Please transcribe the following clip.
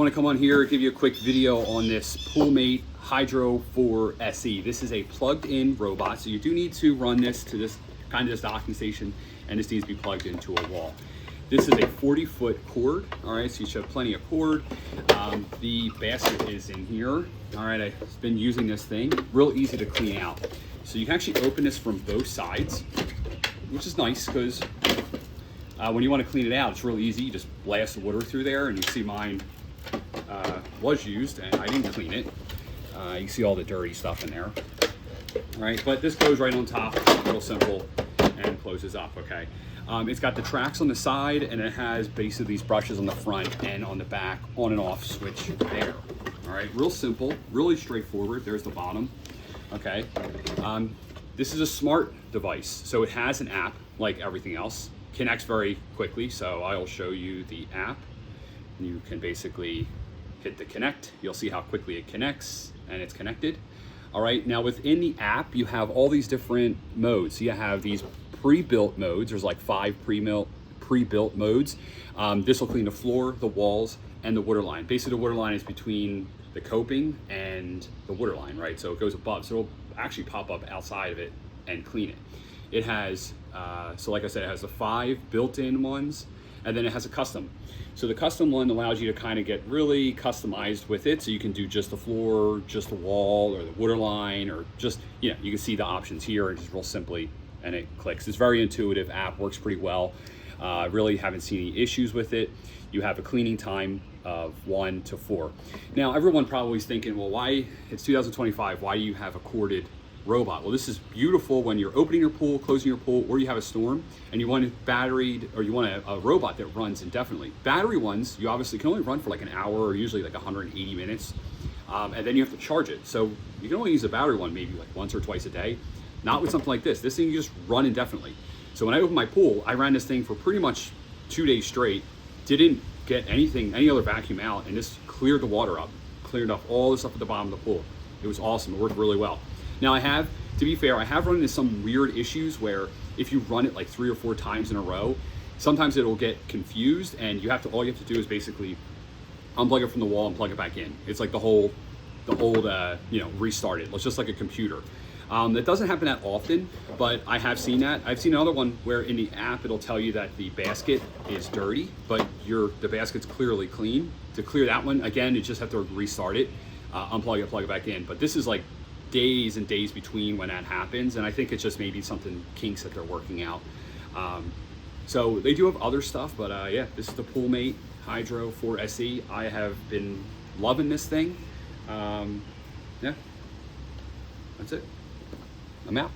I want to come on here and give you a quick video on this Poolmate Hydro4SE. This is a plugged-in robot, so you do need to run this to this docking station, and this needs to be plugged into a wall. This is a 40-foot cord, all right, so you should have plenty of cord. The basket is in here, all right. I've been using this thing, real easy to clean out. So you can actually open this from both sides, which is nice because when you want to clean it out, it's real easy. You just blast the water through there, and you see mine was used and I didn't clean it. You see all the dirty stuff in there. All right, but this goes right on top, real simple, and closes up, okay? It's got the tracks on the side, and it has basically these brushes on the front and on the back, on and off switch there. All right, real simple, really straightforward. There's the bottom, okay? This is a smart device, so it has an app like everything else. Connects very quickly, so I'll show you the app. You can basically hit the connect. You'll see how quickly it connects, and it's connected. All right, now within the app, you have all these different modes. So you have these pre-built modes. There's like 5 pre-built modes. This will clean the floor, the walls, and the waterline. Basically, the waterline is between the coping and the waterline, right? So it goes above, so it'll actually pop up outside of it and clean it. It has, so like I said, it has the 5 built-in ones, and then it has a custom. So the custom one allows you to kind of get really customized with it. So you can do just the floor, just the wall, or the waterline, or just, you can see the options here and just real simply, and it clicks. It's very intuitive app, works pretty well. Really haven't seen any issues with it. You have a cleaning time of 1 to 4. Now, everyone probably is thinking, well, why, it's 2025, why do you have a corded robot? Well, this is beautiful when you're opening your pool, closing your pool, or you have a storm and you want it batteried, or you want a robot that runs indefinitely. Battery ones, you obviously can only run for like an hour, or usually like 180 minutes, and then you have to charge it. So you can only use a battery one maybe like once or twice a day. Not with something like this. This thing you just run indefinitely. So when I opened my pool, I ran this thing for pretty much 2 days straight, didn't get any other vacuum out, and this cleared the water up, cleared up all the stuff at the bottom of the pool. It was awesome, it worked really well. Now to be fair, I have run into some weird issues where if you run it like 3 or 4 times in a row, sometimes it'll get confused, and all you have to do is basically unplug it from the wall and plug it back in. It's like the old, restart it. It's just like a computer. That doesn't happen that often, but I have seen that. I've seen another one where in the app, it'll tell you that the basket is dirty, but the basket's clearly clean. To clear that one, again, you just have to restart it, unplug it, plug it back in. But this is like days and days between when that happens, and I think it's just maybe something kinks that they're working out. So they do have other stuff, but yeah, this is the Poolmate Hydro4SE. I have been loving this thing. Yeah, that's it. I'm out.